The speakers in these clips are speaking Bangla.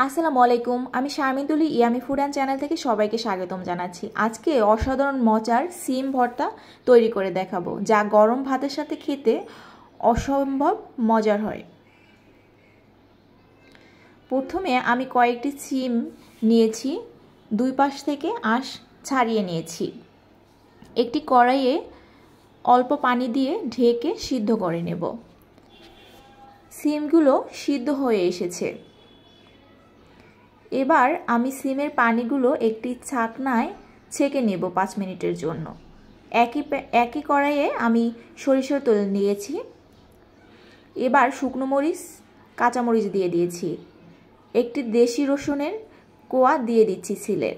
আসসালামু আলাইকুম, আমি শারমিন তুলি ইয়ামি ফুড অ্যান্ড চ্যানেল থেকে সবাইকে স্বাগতম জানাচ্ছি। আজকে অসাধারণ মজার সিম ভর্তা তৈরি করে দেখাবো, যা গরম ভাতের সাথে খেতে অসম্ভব মজার হয়। প্রথমে আমি কয়েকটি সিম নিয়েছি, দুই পাশ থেকে আঁশ ছাড়িয়ে নিয়েছি। একটি কড়াইয়ে অল্প পানি দিয়ে ঢেকে সিদ্ধ করে নেব। সিমগুলো সিদ্ধ হয়ে এসেছে। এবার আমি সিমের পানিগুলো একটি ছাঁকনায় ছেঁকে নেব 5 মিনিটের জন্য। একই কড়াইয়ে আমি সরিষার তেল নিয়েছি। এবার শুকনো মরিচ, কাঁচামরিচ দিয়ে দিয়েছি। একটি দেশি রসুনের কোয়া দিয়ে দিচ্ছি ছিলে।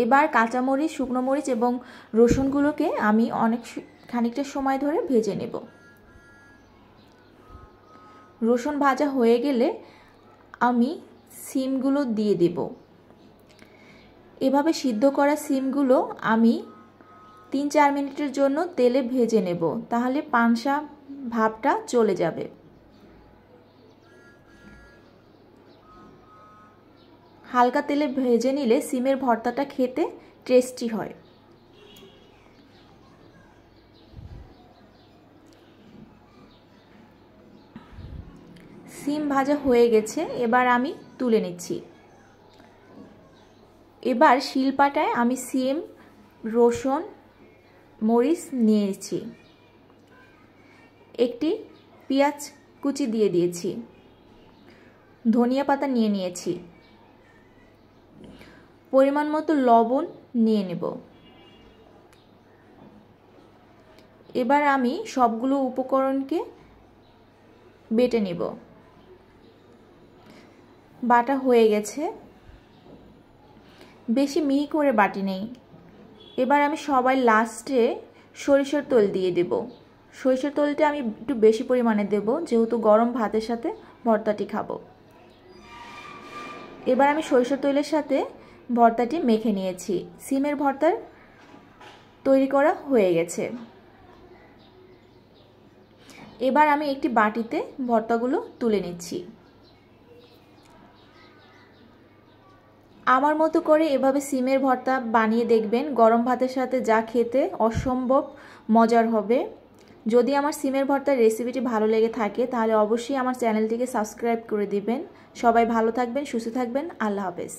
এবার কাঁচামরিচ, শুকনো মরিচ এবং রসুনগুলোকে আমি খানিকটা সময় ধরে ভেজে নেব। রসুন ভাজা হয়ে গেলে আমি সিমগুলো দিয়ে দেব। এভাবে সিদ্ধ করা সিমগুলো আমি 3-4 মিনিটের জন্য তেলে ভেজে নেব, তাহলে পানসা ভাবটা চলে যাবে। হালকা তেলে ভেজে নিলে সিমের ভর্তাটা খেতে টেস্টি হয়। সিম ভাজা হয়ে গেছে, এবার আমি তুলে নিচ্ছি। এবার শিলপাটায় আমি সিম, রসুন, মরিচ নিয়েছি। একটি পেঁয়াজ কুচি দিয়ে দিয়েছি। ধনিয়া পাতা নিয়ে নিয়েছি। পরিমাণ মতো লবণ নিয়ে নেব। এবার আমি সবগুলো উপকরণকে বেটে নেব। বাটা হয়ে গেছে, বেশি মিহি করে বাটি নেই। এবার আমি সবাই লাস্টে সরিষার তেল দিয়ে দেব। সরিষার তেলটা আমি একটু বেশি পরিমাণে দেব, যেহেতু গরম ভাতের সাথে ভর্তাটি খাবো। এবার আমি সরিষার তেলের সাথে ভর্তাটি মেখে নিয়েছি। সিমের ভর্তার তৈরি করা হয়ে গেছে। এবার আমি একটি বাটিতে ভর্তাগুলো তুলে নিচ্ছি। আমার মতো করে এভাবে সিমের ভর্তা বানিয়ে দেখবেন, গরম ভাতের সাথে যা খেতে অসম্ভব মজার হবে। যদি আমার সিমের ভর্তার রেসিপিটি ভালো লেগে থাকে তাহলে অবশ্যই আমার চ্যানেলটিকে সাবস্ক্রাইব করে দিবেন। সবাই ভালো থাকবেন, সুস্থ থাকবেন। আল্লাহ হাফেজ।